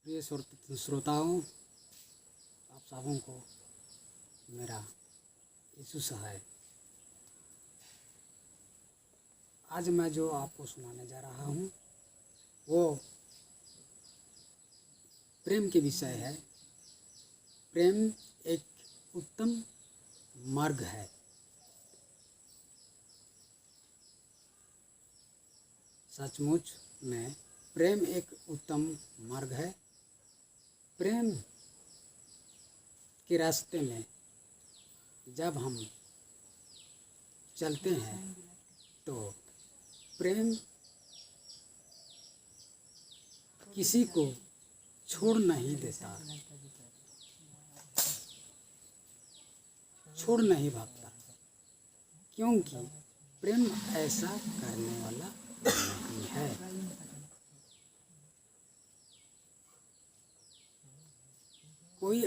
प्रिय श्रोताओं, आप सबों को मेरा यीशु सहाय। आज मैं जो आपको सुनाने जा रहा हूँ वो प्रेम के विषय है। प्रेम एक उत्तम मार्ग है। सचमुच में प्रेम एक उत्तम मार्ग है। प्रेम के रास्ते में जब हम चलते हैं तो प्रेम किसी को छोड़ नहीं देता, छोड़ नहीं भागता, क्योंकि प्रेम ऐसा करने वाला नहीं है। कोई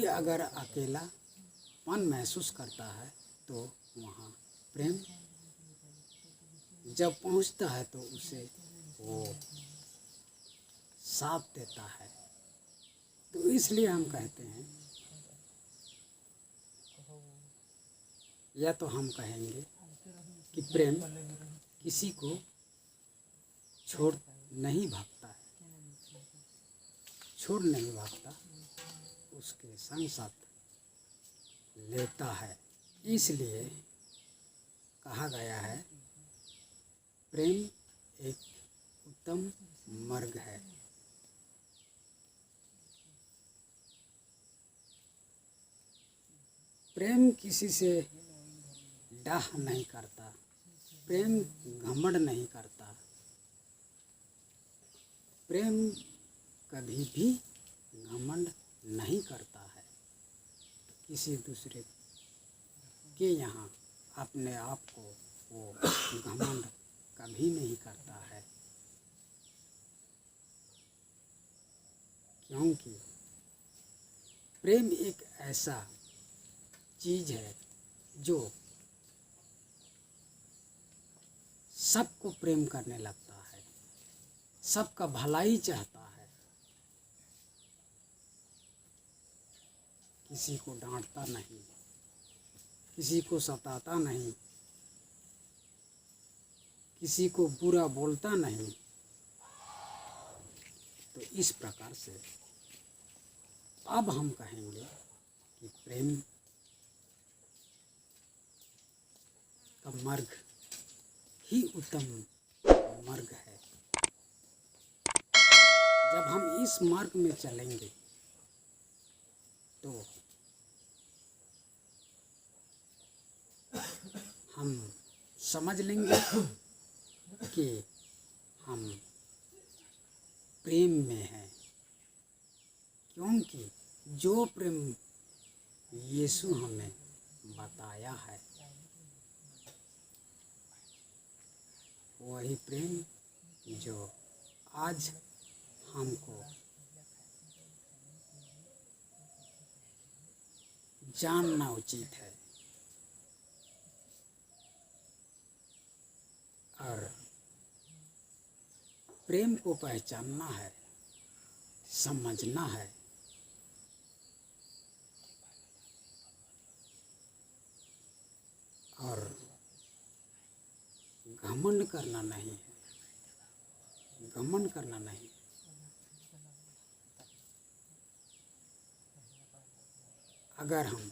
अगर अकेलापन महसूस करता है तो वहाँ प्रेम जब पहुँचता है तो उसे वो साथ देता है। तो इसलिए हम कहते हैं, या तो हम कहेंगे कि प्रेम किसी को छोड़ नहीं भागता, उसके संग साथ लेता है। इसलिए कहा गया है, प्रेम एक उत्तम मार्ग है। प्रेम किसी से डाह नहीं करता, प्रेम घमंड नहीं करता, प्रेम कभी भी घमंड नहीं करता है। किसी दूसरे के यहाँ अपने आप को वो घमंड कभी नहीं करता है, क्योंकि प्रेम एक ऐसा चीज़ है जो सबको प्रेम करने लगता है, सबका भलाई चाहता है, किसी को डांटता नहीं, किसी को सताता नहीं, किसी को बुरा बोलता नहीं। तो इस प्रकार से अब हम कहेंगे कि प्रेम का मार्ग ही उत्तम मार्ग है। जब हम इस मार्ग में चलेंगे तो हम समझ लेंगे कि हम प्रेम में हैं, क्योंकि जो प्रेम यीशु हमें बताया है वही प्रेम जो आज हमको जानना उचित है और प्रेम को पहचानना है, समझना है। और घमंड करना नहीं है, घमंड करना नहीं। अगर हम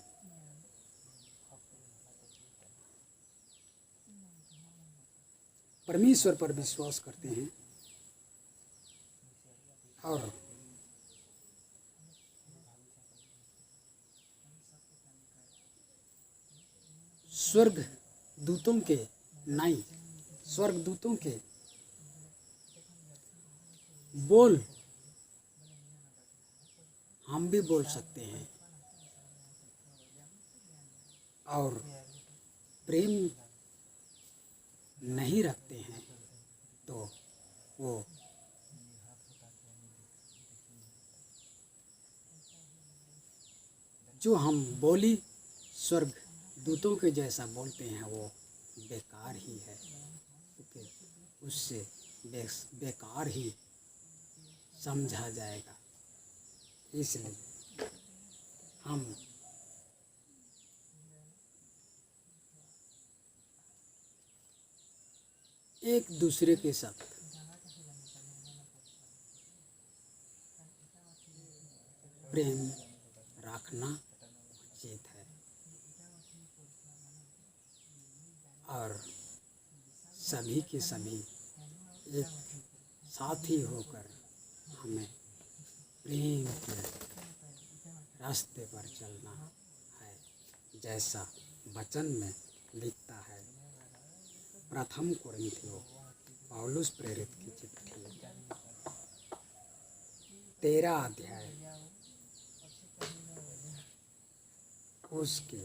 परमेश्वर पर विश्वास करते हैं और स्वर्ग दूतों के बोल हम भी बोल सकते हैं और प्रेम नहीं रखते हैं तो वो जो हम बोली स्वर्ग दूतों के जैसा बोलते हैं वो बेकार ही है, क्योंकि उससे बेकार ही समझा जाएगा। इसलिए हम एक दूसरे के साथ प्रेम रखना उचित है और सभी के सभी एक साथ ही होकर हमें प्रेम के रास्ते पर चलना है। जैसा वचन में लिखता है, प्रथम कोरिन्थियों पौलुस प्रेरित की चिट्ठी 13 अध्याय उसके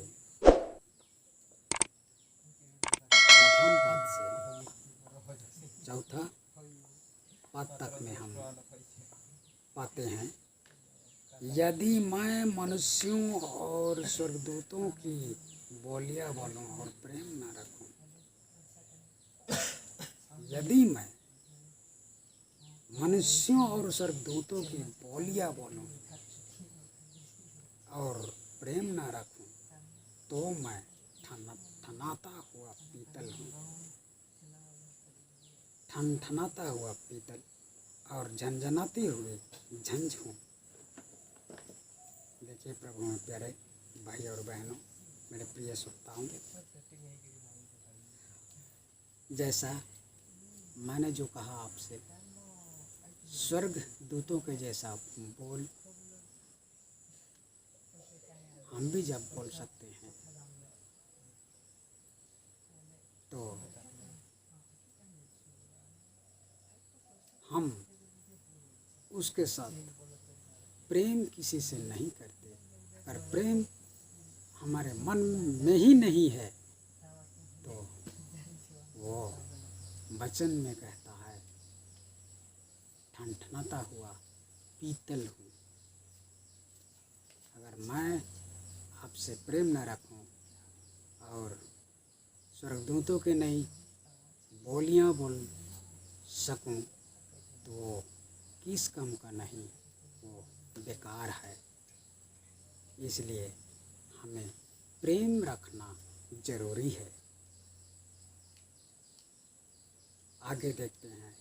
प्रथम पद से चौथा पद तक में हम पाते हैं, यदि मैं मनुष्यों और स्वर्गदूतों की बोलियां बोलूं और प्रेम न रखूं, यदि मैं मनुष्यों और स्वर्गदूतों की बोलियां बोलूं और प्रेम न रखूं, तो मैं ठनाता हुआ पीतल हूँ, ठनठनाता हुआ पीतल और झनझनाते हुए झंझ हूँ। देखिए प्रभु में प्यारे भाई और बहनों, मेरे प्रिय श्रोताओं, जैसा मैंने जो कहा आपसे, स्वर्ग दूतों के जैसा बोल हम भी जब बोल सकते हैं तो हम उसके साथ प्रेम किसी से नहीं करते। अगर प्रेम हमारे मन में ही नहीं है तो वो वचन में कहता है, ठनठनाता हुआ पीतल हूँ। अगर मैं आपसे प्रेम न रखूं और स्वर्गदूतों के नहीं बोलियां बोल सकूं, तो वो किस काम का नहीं, वो बेकार है। इसलिए हमें प्रेम रखना जरूरी है। आगे देखते हैं,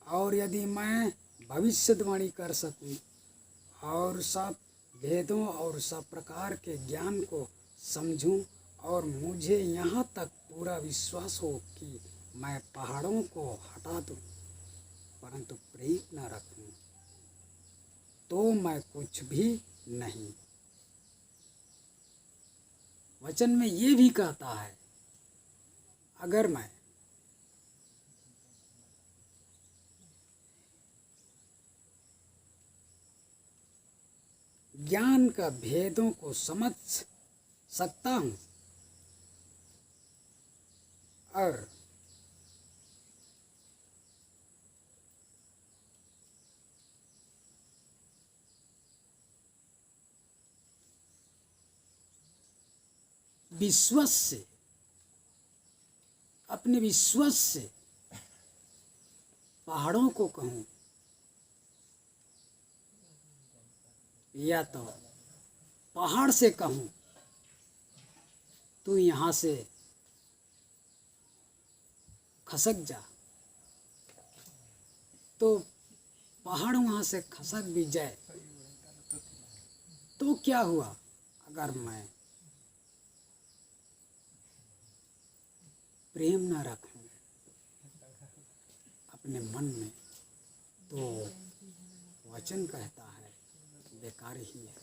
और यदि मैं भविष्यवाणी कर सकूं और सब भेदों और सब प्रकार के ज्ञान को समझूं और मुझे यहाँ तक पूरा विश्वास हो कि मैं पहाड़ों को हटा दूं, परंतु प्रेम न रखूं तो मैं कुछ भी नहीं। वचन में ये भी कहता है, अगर मैं ज्ञान का भेदों को समझ सकता हूँ और विश्वास से, अपने विश्वास से पहाड़ों को कहूँ या तो पहाड़ से कहूँ तू यहाँ से खसक जा, तो पहाड़ वहाँ से खसक भी जाए तो क्या हुआ। अगर मैं प्रेम न रखूं अपने मन में, तो वचन कहता है बेकार ही है।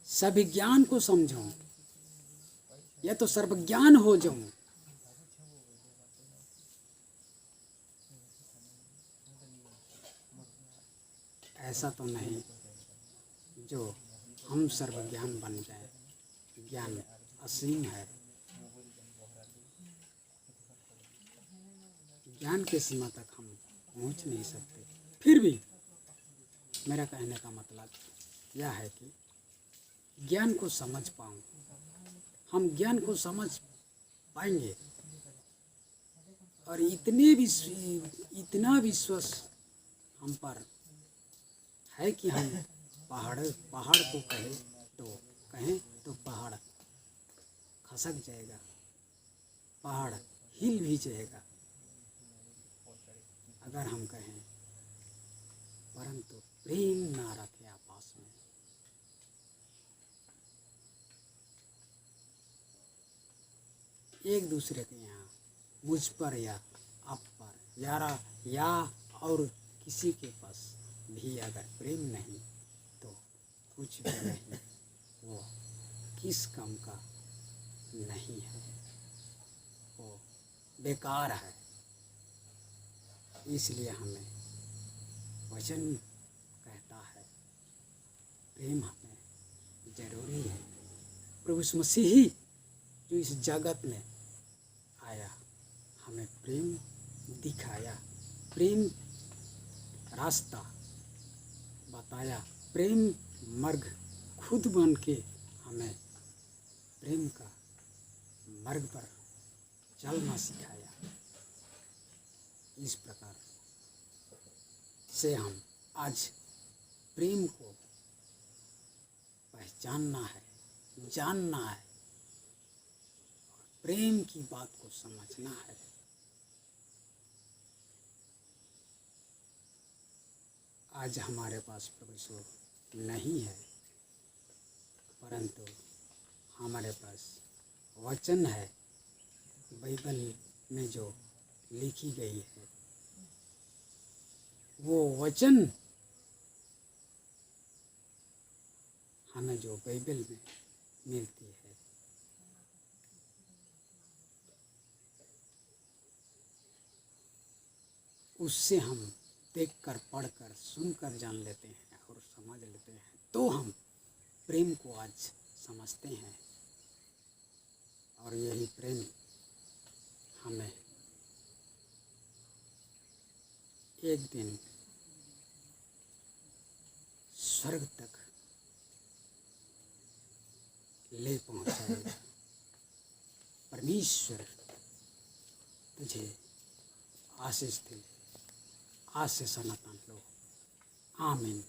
सभी ज्ञान को समझूं या तो सर्वज्ञान हो जाऊं, ऐसा तो नहीं जो हम सर्वज्ञान बन जाए। ज्ञान असीम है, ज्ञान के सीमा तक हम पहुंच नहीं सकते। फिर भी मेरा कहने का मतलब यह है कि ज्ञान को समझ पाऊँ। हम ज्ञान को समझ पाएंगे। और इतना विश्वास हम पर है कि हम पहाड़ को कहें तो पहाड़ खसक जाएगा, पहाड़ हिल भी जाएगा अगर हम कहें, परंतु प्रेम ना रखे आपस में। एक दूसरे के यहाँ मुझ पर या आप पर या और किसी के पास भी अगर प्रेम नहीं तो कुछ भी नहीं, वो किस काम का नहीं है, वो बेकार है। इसलिए हमें वचन कहता है प्रेम हमें जरूरी है। प्रभु यीशु मसीह ही जो इस जगत में आया, हमें प्रेम दिखाया, प्रेम रास्ता बताया, प्रेम मार्ग खुद बन के हमें प्रेम का मार्ग पर चलना सिखाया। इस प्रकार से हम आज प्रेम को पहचानना है, जानना है, और प्रेम की बात को समझना है। आज हमारे पास प्रभु यीशु नहीं है, परंतु हमारे पास वचन है, बाइबल में जो लिखी गई है वो वचन हमें जो बाइबल में मिलती है, उससे हम देखकर, पढ़कर, सुनकर जान लेते हैं और समझ लेते हैं, तो हम प्रेम को आज समझते हैं। और यही प्रेम हमें एक दिन स्वर्ग तक ले पहुंचाएगा। परमेश्वर तुझे आशीष दे। आज से सनातन लो। आमीन।